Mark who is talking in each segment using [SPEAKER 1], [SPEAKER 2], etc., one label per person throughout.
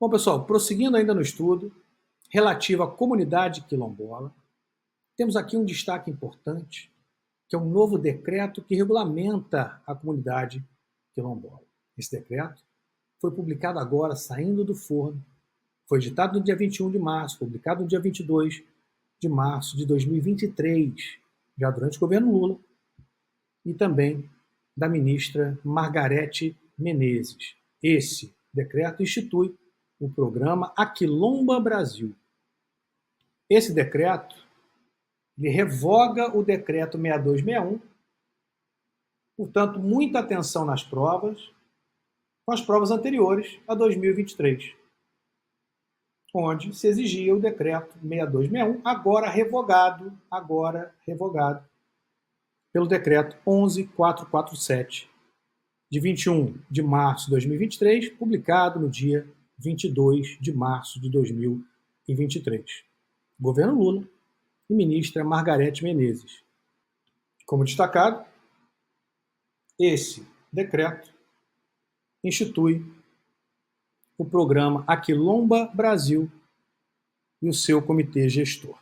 [SPEAKER 1] Bom, pessoal, prosseguindo ainda no estudo relativo à comunidade quilombola, temos aqui um destaque importante, que é um novo decreto que regulamenta a comunidade quilombola. Esse decreto foi publicado agora, saindo do forno, foi editado no dia 21 de março, publicado no dia 22 de março de 2023, já durante o governo Lula, e também da ministra Margarete Menezes. Esse decreto institui o programa Aquilomba Brasil. Esse decreto ele revoga o decreto 6261, portanto, muita atenção nas provas, com as provas anteriores a 2023, onde se exigia o decreto 6261, agora revogado pelo decreto 11447, de 21 de março de 2023, publicado no dia 22 de março de 2023. Governo Lula e ministra Margarete Menezes. Como destacado, esse decreto institui o programa Aquilomba Brasil e o seu comitê gestor.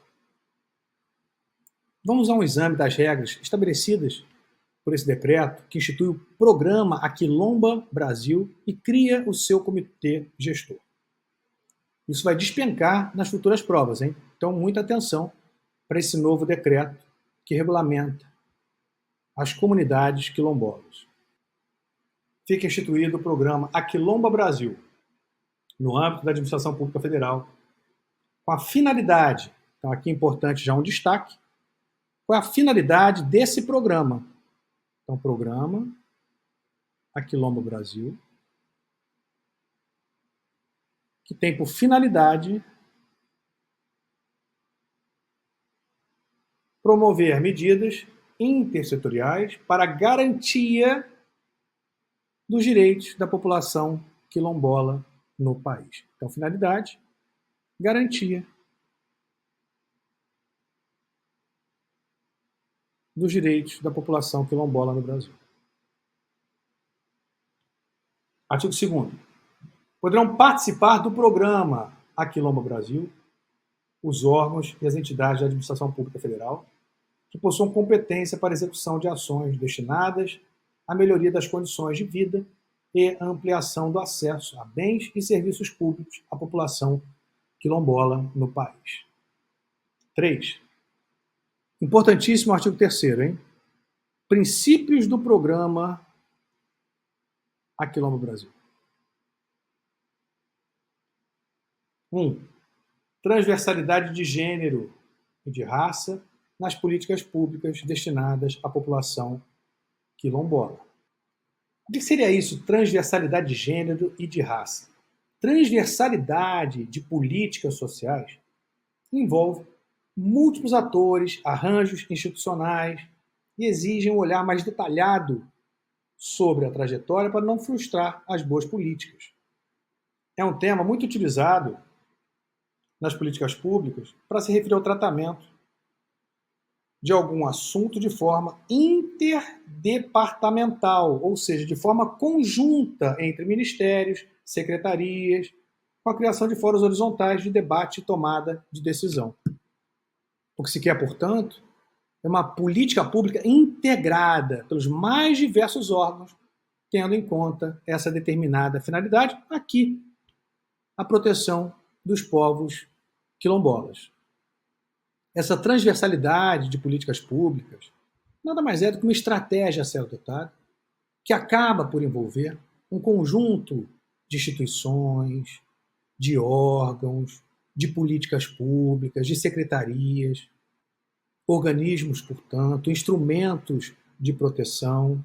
[SPEAKER 1] Vamos a um exame das regras estabelecidas por esse decreto, que institui o programa Aquilomba Brasil e cria o seu comitê gestor. Isso vai despencar nas futuras provas, hein? Então, muita atenção para esse novo decreto que regulamenta as comunidades quilombolas. Fica instituído o programa Aquilomba Brasil, no âmbito da Administração Pública Federal, com a finalidade, então aqui é importante já um destaque, qual é a finalidade desse programa? Então, programa Aquilomba Brasil, que tem por finalidade promover medidas intersetoriais para a garantia dos direitos da população quilombola no país. Então, finalidade, garantia dos direitos da população quilombola no Brasil. Artigo 2º. Poderão participar do programa Aquilomba Brasil os órgãos e as entidades da administração pública federal que possuam competência para execução de ações destinadas à melhoria das condições de vida e ampliação do acesso a bens e serviços públicos à população quilombola no país. 3. Importantíssimo artigo 3º, hein? Princípios do programa Aquilomba Brasil. 1. Transversalidade de gênero e de raça nas políticas públicas destinadas à população quilombola. O que seria isso, transversalidade de gênero e de raça? Transversalidade de políticas sociais envolve múltiplos atores, arranjos institucionais e exigem um olhar mais detalhado sobre a trajetória para não frustrar as boas políticas. É um tema muito utilizado nas políticas públicas para se referir ao tratamento de algum assunto de forma interdepartamental, ou seja, de forma conjunta entre ministérios, secretarias, com a criação de fóruns horizontais de debate e tomada de decisão. O que se quer, portanto, é uma política pública integrada pelos mais diversos órgãos, tendo em conta essa determinada finalidade, aqui, a proteção dos povos quilombolas. Essa transversalidade de políticas públicas nada mais é do que uma estratégia a ser adotada que acaba por envolver um conjunto de instituições, de órgãos, de políticas públicas, de secretarias, organismos, portanto, instrumentos de proteção,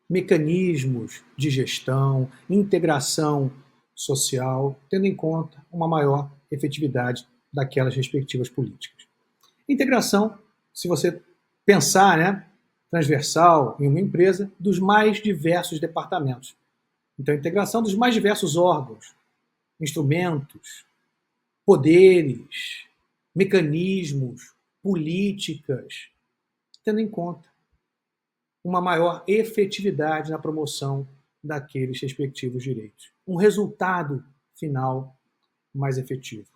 [SPEAKER 1] mecanismos de gestão, integração social, tendo em conta uma maior efetividade daquelas respectivas políticas. Integração, se você pensar, transversal em uma empresa, dos mais diversos departamentos. Então, integração dos mais diversos órgãos, instrumentos, poderes, mecanismos, políticas, tendo em conta uma maior efetividade na promoção daqueles respectivos direitos. Um resultado final mais efetivo.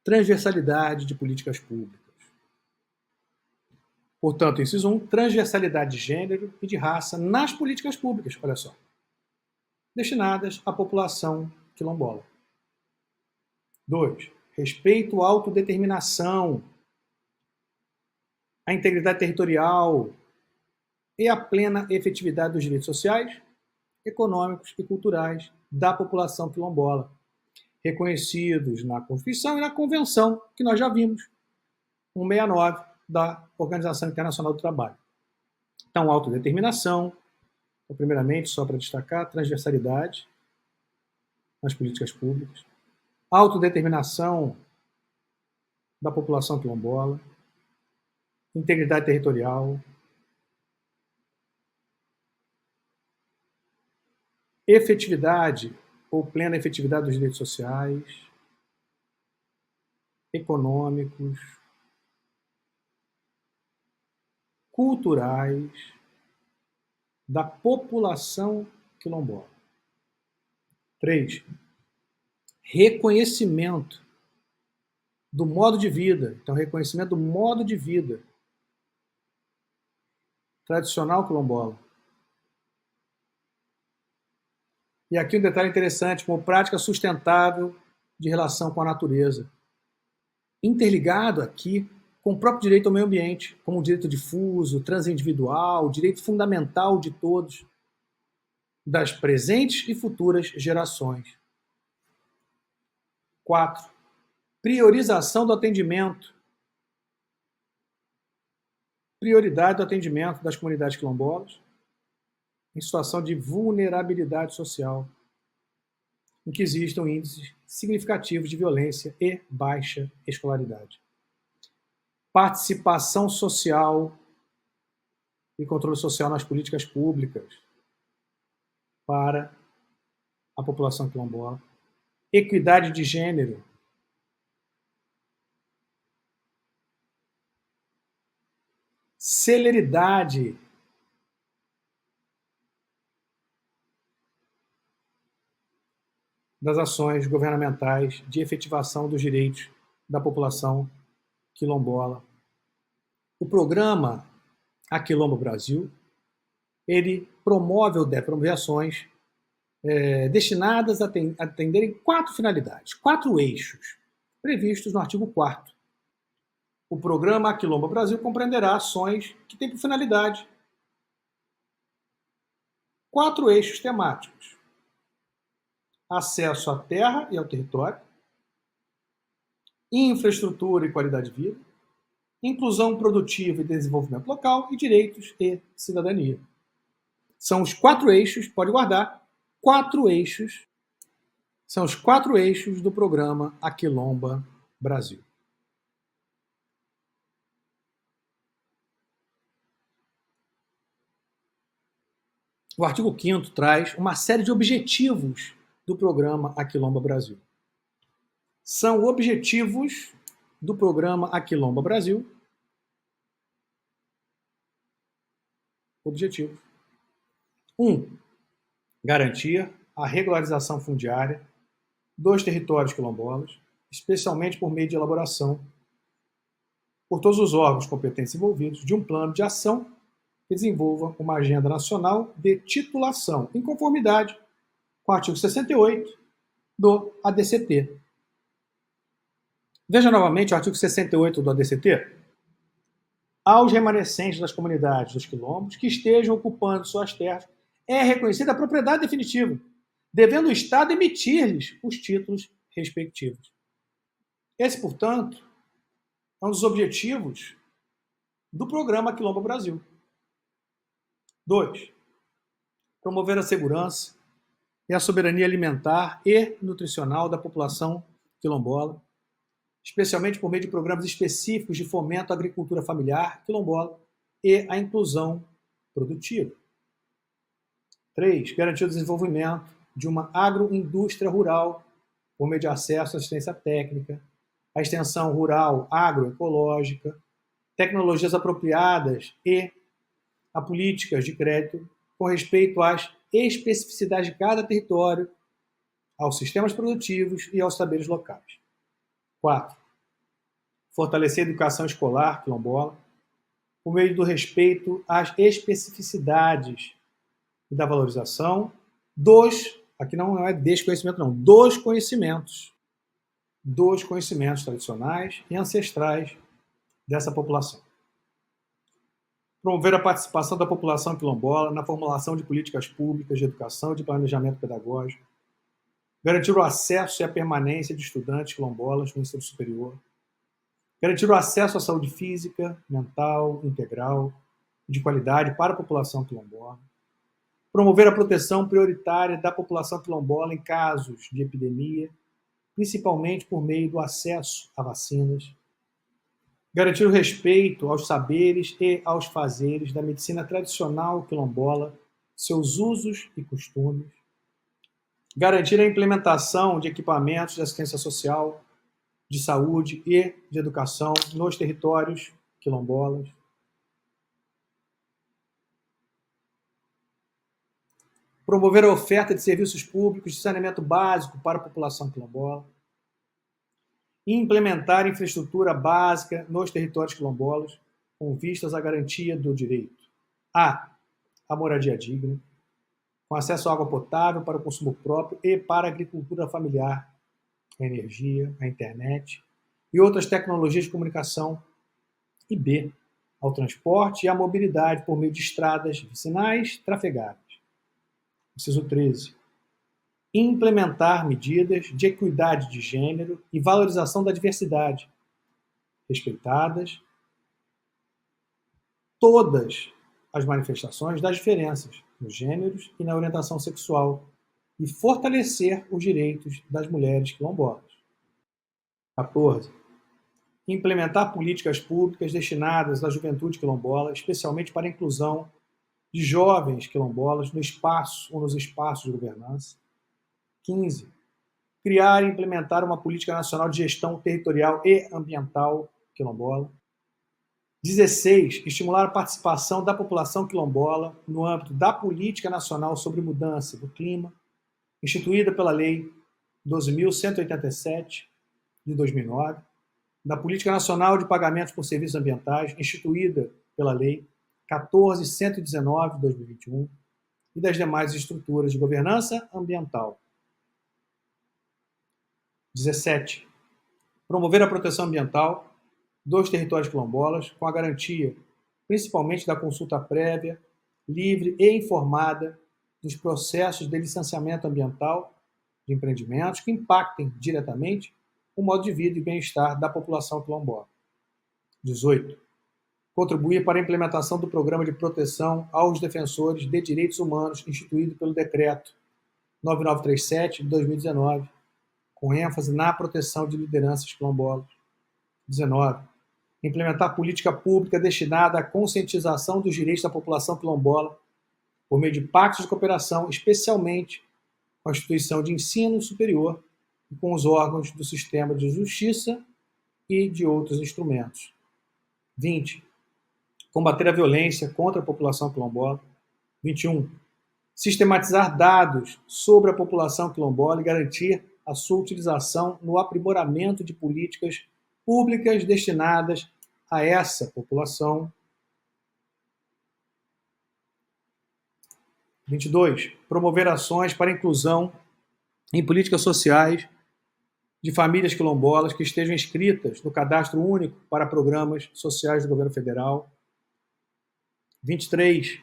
[SPEAKER 1] Transversalidade de políticas públicas. Portanto, inciso 1, transversalidade de gênero e de raça nas políticas públicas, olha só, destinadas à população quilombola. 2, respeito à autodeterminação, à integridade territorial e à plena efetividade dos direitos sociais, econômicos e culturais da população quilombola, reconhecidos na Constituição e na Convenção, que nós já vimos, 169 da Organização Internacional do Trabalho. Então, autodeterminação, primeiramente, só para destacar, transversalidade nas políticas públicas, autodeterminação da população quilombola, integridade territorial, efetividade ou plena efetividade dos direitos sociais, econômicos, culturais da população quilombola. 3, reconhecimento do modo de vida. Então, reconhecimento do modo de vida tradicional quilombola. E aqui um detalhe interessante, como prática sustentável de relação com a natureza. Interligado aqui com o próprio direito ao meio ambiente, como o direito difuso, transindividual, direito fundamental de todos, das presentes e futuras gerações. 4, priorização do atendimento. Prioridade do atendimento das comunidades quilombolas em situação de vulnerabilidade social, em que existam índices significativos de violência e baixa escolaridade. Participação social e controle social nas políticas públicas para a população quilombola. Equidade de gênero. Celeridade das ações governamentais de efetivação dos direitos da população quilombola. O programa Aquilomba Brasil, ele promove ou deve promover ações destinadas a atenderem 4 finalidades, 4 eixos, previstos no artigo 4º. O programa Aquilomba Brasil compreenderá ações que têm por finalidade 4 eixos temáticos: acesso à terra e ao território, infraestrutura e qualidade de vida, inclusão produtiva e desenvolvimento local e direitos e cidadania. São os 4 eixos, pode guardar, 4 eixos, são os 4 eixos do programa Aquilomba Brasil. O artigo 5º traz uma série de objetivos do programa Aquilomba Brasil. São objetivos do programa Aquilomba Brasil. Objetivos. 1. Garantir a regularização fundiária dos territórios quilombolas, especialmente por meio de elaboração por todos os órgãos competentes envolvidos de um plano de ação que desenvolva uma agenda nacional de titulação, em conformidade com o artigo 68 do ADCT. Veja novamente o artigo 68 do ADCT. Aos remanescentes das comunidades dos quilombos que estejam ocupando suas terras é reconhecida a propriedade definitiva, devendo o Estado emitir-lhes os títulos respectivos. Esse, portanto, é um dos objetivos do programa Aquilomba Brasil. 2. Promover a segurança e a soberania alimentar e nutricional da população quilombola, especialmente por meio de programas específicos de fomento à agricultura familiar quilombola e à inclusão produtiva. 3. Garantir o desenvolvimento de uma agroindústria rural por meio de acesso à assistência técnica, à extensão rural agroecológica, tecnologias apropriadas e a políticas de crédito com respeito às especificidades de cada território, aos sistemas produtivos e aos saberes locais. 4. Fortalecer a educação escolar quilombola, por meio do respeito às especificidades e da valorização dos, aqui não é desconhecimento não, dos conhecimentos tradicionais e ancestrais dessa população. Promover a participação da população quilombola na formulação de políticas públicas de educação e de planejamento pedagógico. Garantir o acesso e a permanência de estudantes quilombolas no ensino superior. Garantir o acesso à saúde física, mental, integral e de qualidade para a população quilombola. Promover a proteção prioritária da população quilombola em casos de epidemia, principalmente por meio do acesso a vacinas. Garantir o respeito aos saberes e aos fazeres da medicina tradicional quilombola, seus usos e costumes. Garantir a implementação de equipamentos de assistência social, de saúde e de educação nos territórios quilombolas. Promover a oferta de serviços públicos de saneamento básico para a população quilombola. E implementar infraestrutura básica nos territórios quilombolas, com vistas à garantia do direito a moradia digna, com acesso à água potável para o consumo próprio e para a agricultura familiar, a energia, a internet e outras tecnologias de comunicação, e B, ao transporte e à mobilidade por meio de estradas vicinais trafegáveis. Inciso 13. Implementar medidas de equidade de gênero e valorização da diversidade, respeitadas todas as manifestações das diferenças nos gêneros e na orientação sexual, e fortalecer os direitos das mulheres quilombolas. 14. Implementar políticas públicas destinadas à juventude quilombola, especialmente para a inclusão de jovens quilombolas no espaço ou nos espaços de governança. 15. Criar e implementar uma política nacional de gestão territorial e ambiental quilombola. 16. Estimular a participação da população quilombola no âmbito da Política Nacional sobre Mudança do Clima, instituída pela Lei 12.187, de 2009, da Política Nacional de Pagamentos por Serviços Ambientais, instituída pela Lei 14.119, de 2021, e das demais estruturas de governança ambiental. 17. Promover a proteção ambiental dos territórios quilombolas com a garantia, principalmente da consulta prévia, livre e informada dos processos de licenciamento ambiental de empreendimentos que impactem diretamente o modo de vida e bem-estar da população quilombola. 18. Contribuir para a implementação do Programa de Proteção aos Defensores de Direitos Humanos instituído pelo Decreto 9937 de 2019, com ênfase na proteção de lideranças quilombolas. 19. Implementar política pública destinada à conscientização dos direitos da população quilombola por meio de pactos de cooperação, especialmente com a instituição de ensino superior e com os órgãos do sistema de justiça e de outros instrumentos. 20. Combater a violência contra a população quilombola. 21. Sistematizar dados sobre a população quilombola e garantir a sua utilização no aprimoramento de políticas públicas destinadas a essa população. 22. Promover ações para a inclusão em políticas sociais de famílias quilombolas que estejam inscritas no Cadastro Único para Programas Sociais do Governo Federal. 23.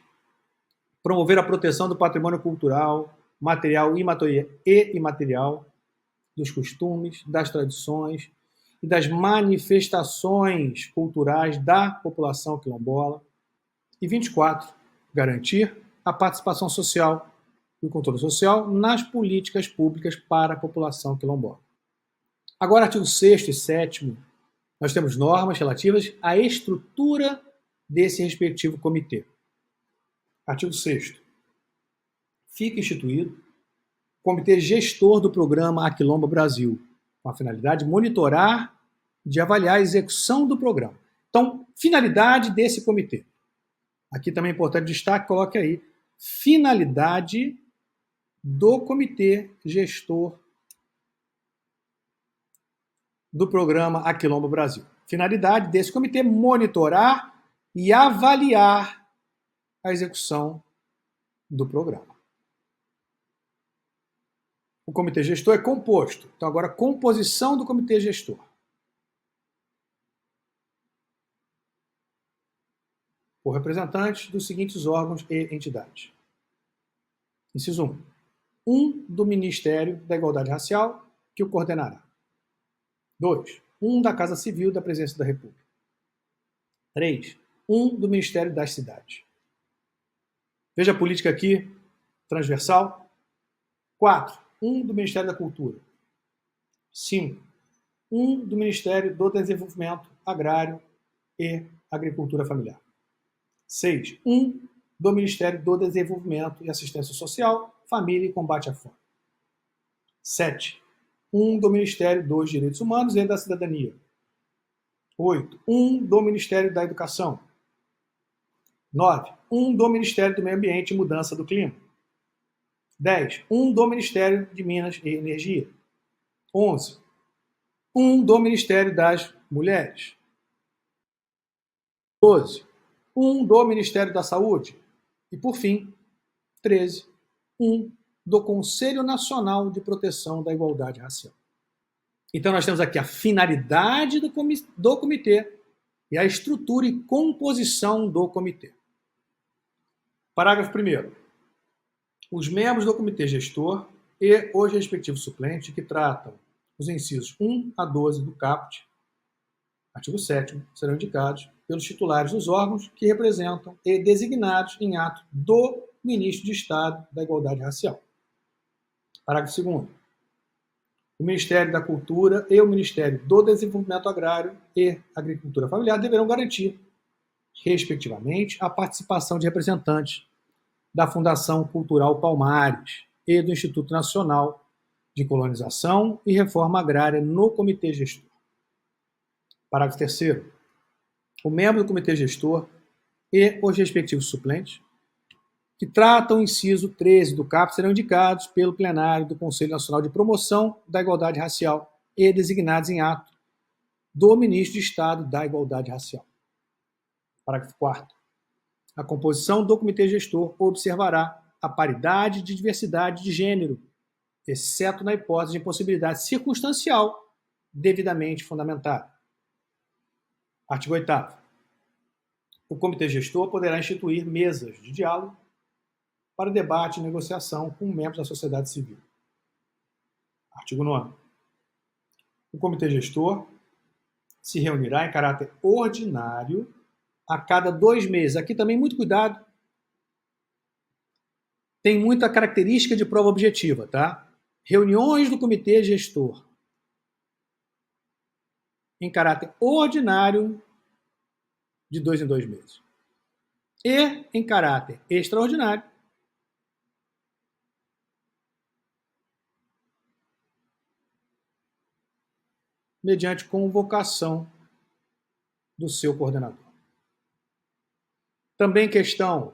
[SPEAKER 1] Promover a proteção do patrimônio cultural, material e imaterial, dos costumes, das tradições e das manifestações culturais da população quilombola. E 24. Garantir a participação social e o controle social nas políticas públicas para a população quilombola. Agora, artigo 6º e 7º, nós temos normas relativas à estrutura desse respectivo comitê. Artigo 6º. Fica instituído o Comitê Gestor do Programa Aquilomba Brasil, com a finalidade de monitorar e de avaliar a execução do programa. Então, finalidade desse comitê. Aqui também é importante destaque, coloque aí, finalidade do Comitê Gestor do programa Aquilombo Brasil. Finalidade desse comitê: monitorar e avaliar a execução do programa. O comitê gestor é composto. Então, agora, composição do comitê gestor. Por representantes dos seguintes órgãos e entidades. Inciso 1. Um do Ministério da Igualdade Racial, que o coordenará. 2. Um da Casa Civil da Presidência da República. 3. Um do Ministério das Cidades. Veja a política aqui, transversal. 4. Um do Ministério da Cultura. 5. Um do Ministério do Desenvolvimento Agrário e Agricultura Familiar. 6. Um do Ministério do Desenvolvimento e Assistência Social, Família e Combate à Fome. 7. Um do Ministério dos Direitos Humanos e da Cidadania. 8. Um do Ministério da Educação. 9. Um do Ministério do Meio Ambiente e Mudança do Clima. 10. Um do Ministério de Minas e Energia. 11. Um do Ministério das Mulheres. 12. Um do Ministério da Saúde. E, por fim, 13. Um do Conselho Nacional de Proteção da Igualdade Racial. Então, nós temos aqui a finalidade do comitê e a estrutura e composição do comitê. Parágrafo 1º. Os membros do comitê gestor e os respectivos suplentes que tratam os incisos 1 a 12 do caput, artigo 7º, serão indicados pelos titulares dos órgãos que representam e designados em ato do Ministro de Estado da Igualdade Racial. Parágrafo 2º. O Ministério da Cultura e o Ministério do Desenvolvimento Agrário e Agricultura Familiar deverão garantir, respectivamente, a participação de representantes da Fundação Cultural Palmares e do Instituto Nacional de Colonização e Reforma Agrária no Comitê Gestor. Parágrafo 3º. O membro do Comitê Gestor e os respectivos suplentes que tratam o inciso 13 do caput serão indicados pelo plenário do Conselho Nacional de Promoção da Igualdade Racial e designados em ato do Ministro de Estado da Igualdade Racial. Parágrafo 4º. A composição do comitê gestor observará a paridade de diversidade de gênero, exceto na hipótese de impossibilidade circunstancial devidamente fundamentada. Artigo 8º. O comitê gestor poderá instituir mesas de diálogo para debate e negociação com membros da sociedade civil. Artigo 9º. O comitê gestor se reunirá em caráter ordinário a cada 2 meses. Aqui também muito cuidado. Tem muita característica de prova objetiva, tá? Reuniões do comitê gestor em caráter ordinário de 2 em 2 meses. E em caráter extraordinário mediante convocação do seu coordenador. Também questão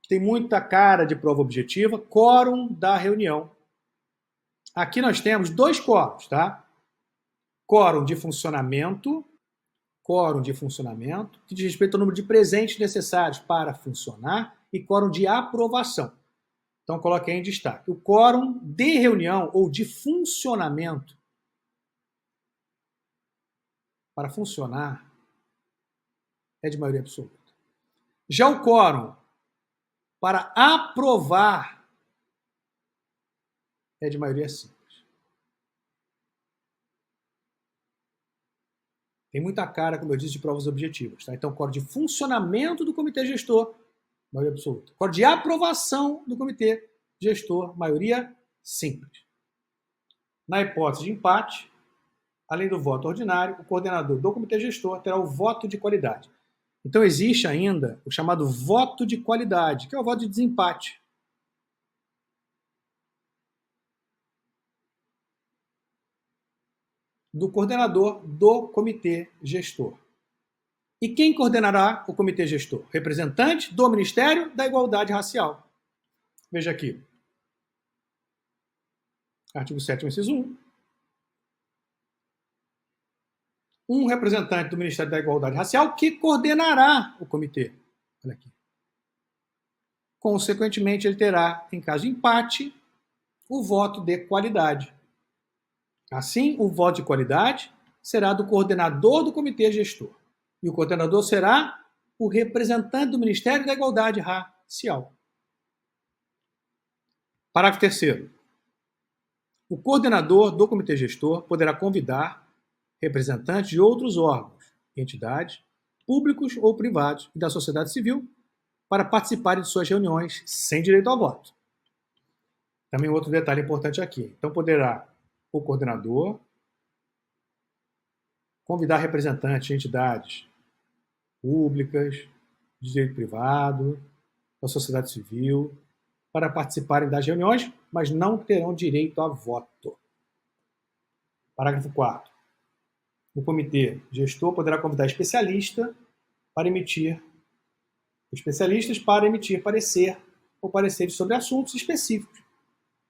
[SPEAKER 1] que tem muita cara de prova objetiva, quórum da reunião. Aqui nós temos 2 quórums, tá? Quórum de funcionamento, que diz respeito ao número de presentes necessários para funcionar, e quórum de aprovação. Então, coloquei em destaque. O quórum de reunião ou de funcionamento, para funcionar, é de maioria absoluta. Já o quórum para aprovar é de maioria simples. Tem muita cara, como eu disse, de provas objetivas. Tá? Então, quórum de funcionamento do comitê gestor, maioria absoluta. Quórum de aprovação do comitê gestor, maioria simples. Na hipótese de empate, além do voto ordinário, o coordenador do comitê gestor terá o voto de qualidade. Então, existe ainda o chamado voto de qualidade, que é o voto de desempate. Do coordenador do comitê gestor. E quem coordenará o comitê gestor? Representante do Ministério da Igualdade Racial. Veja aqui. Artigo 7º, inciso 1. um representante do Ministério da Igualdade Racial que coordenará o comitê. Olha aqui. Consequentemente, ele terá, em caso de empate, o voto de qualidade. Assim, o voto de qualidade será do coordenador do comitê gestor. E o coordenador será o representante do Ministério da Igualdade Racial. Parágrafo 3º. O coordenador do comitê gestor poderá convidar representantes de outros órgãos, entidades, públicos ou privados e da sociedade civil para participarem de suas reuniões sem direito ao voto. Também outro detalhe importante aqui. Então, poderá o coordenador convidar representantes de entidades públicas, de direito privado, da sociedade civil, para participarem das reuniões, mas não terão direito a voto. Parágrafo 4º. O comitê gestor poderá convidar especialistas para emitir parecer ou pareceres sobre assuntos específicos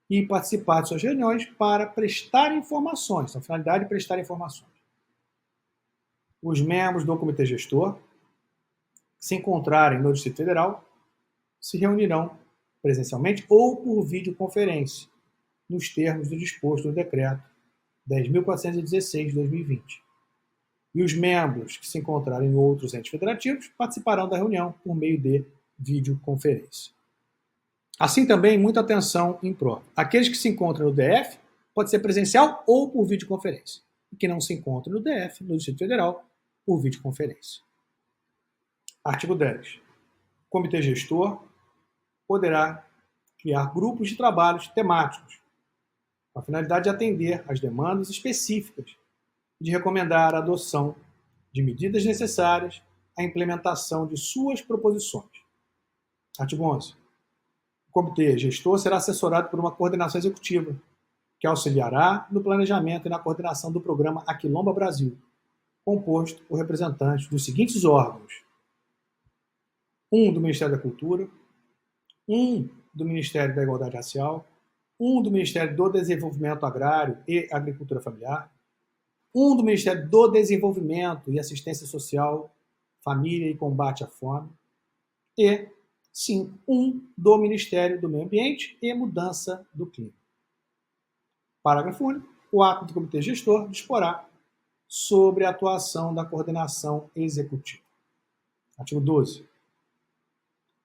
[SPEAKER 1] e participar de suas reuniões para prestar informações. A finalidade é prestar informações. Os membros do comitê gestor que se encontrarem no Distrito Federal se reunirão presencialmente ou por videoconferência, nos termos do disposto no Decreto 10.416 de 2020. E os membros que se encontrarem em outros entes federativos participarão da reunião por meio de videoconferência. Assim também, muita atenção em prova. Aqueles que se encontram no DF pode ser presencial ou por videoconferência. E que não se encontram no DF, no Distrito Federal, por videoconferência. Artigo 10. O comitê gestor poderá criar grupos de trabalhos temáticos com a finalidade de atender às demandas específicas e de recomendar a adoção de medidas necessárias à implementação de suas proposições. Artigo 11. O comitê gestor será assessorado por uma coordenação executiva, que auxiliará no planejamento e na coordenação do programa Aquilomba Brasil, composto por representantes dos seguintes órgãos: 1 do Ministério da Cultura, 1 do Ministério da Igualdade Racial, 1 do Ministério do Desenvolvimento Agrário e Agricultura Familiar, 1 do Ministério do Desenvolvimento e Assistência Social, Família e Combate à Fome, e 5. 1 do Ministério do Meio Ambiente e Mudança do Clima. Parágrafo único. O ato do comitê gestor disporá sobre a atuação da coordenação executiva. Artigo 12.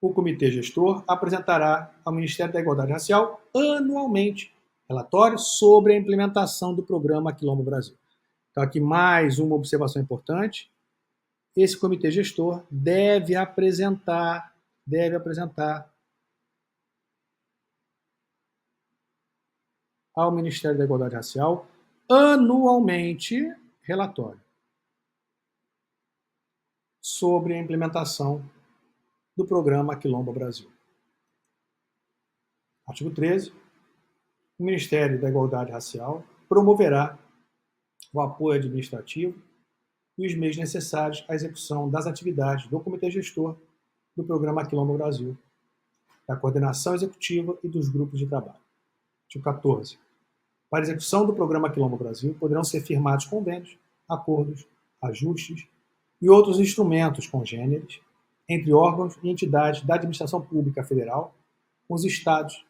[SPEAKER 1] O comitê gestor apresentará ao Ministério da Igualdade Racial anualmente relatório sobre a implementação do programa Aquilomba Brasil. Então, aqui mais uma observação importante. Esse comitê gestor deve apresentar ao Ministério da Igualdade Racial anualmente relatório sobre a implementação do programa Aquilomba Brasil. Artigo 13. O Ministério da Igualdade Racial promoverá o apoio administrativo e os meios necessários à execução das atividades do Comitê Gestor do Programa Aquilomba Brasil, da coordenação executiva e dos grupos de trabalho. Artigo 14. Para a execução do Programa Aquilomba Brasil, poderão ser firmados convênios, acordos, ajustes e outros instrumentos congêneres entre órgãos e entidades da administração pública federal, com os estados,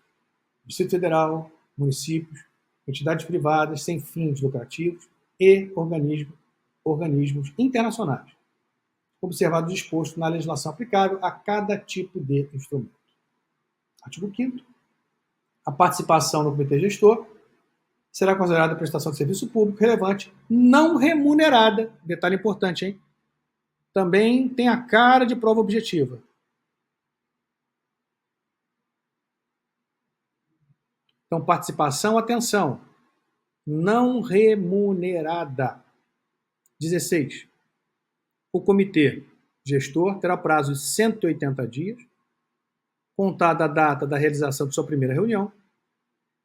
[SPEAKER 1] Distrito Federal, municípios, entidades privadas sem fins lucrativos e organismos internacionais, observado o disposto na legislação aplicável a cada tipo de instrumento. Artigo 5º. A participação no comitê gestor será considerada prestação de serviço público relevante não remunerada. Detalhe importante, hein? Também tem a cara de prova objetiva. Então, participação, atenção, não remunerada. 16. O comitê gestor terá prazo de 180 dias, contada a data da realização de sua primeira reunião,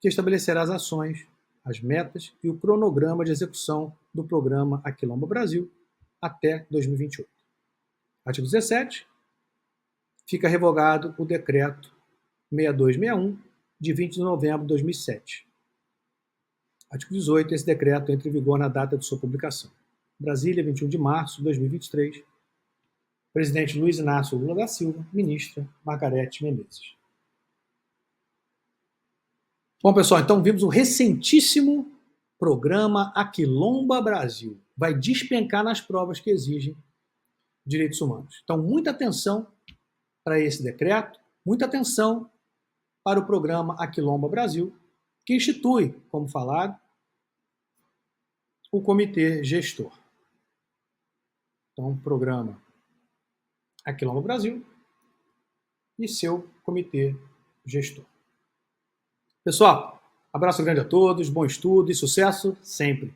[SPEAKER 1] que estabelecerá as ações, as metas e o cronograma de execução do programa Aquilomba Brasil até 2028. Artigo 17. Fica revogado o decreto 6261, de 20 de novembro de 2007. Artigo 18. Esse decreto entra em vigor na data de sua publicação. Brasília, 21 de março de 2023. Presidente Luiz Inácio Lula da Silva, ministra Margarete Menezes. Bom, pessoal, então vimos o recentíssimo programa Aquilomba Brasil. Vai despencar nas provas que exigem direitos humanos. Então, muita atenção para esse decreto, muita atenção para o programa Aquilomba Brasil, que institui, como falado, o comitê gestor. Então, programa Aquilomba Brasil e seu comitê gestor. Pessoal, abraço grande a todos, bom estudo e sucesso sempre!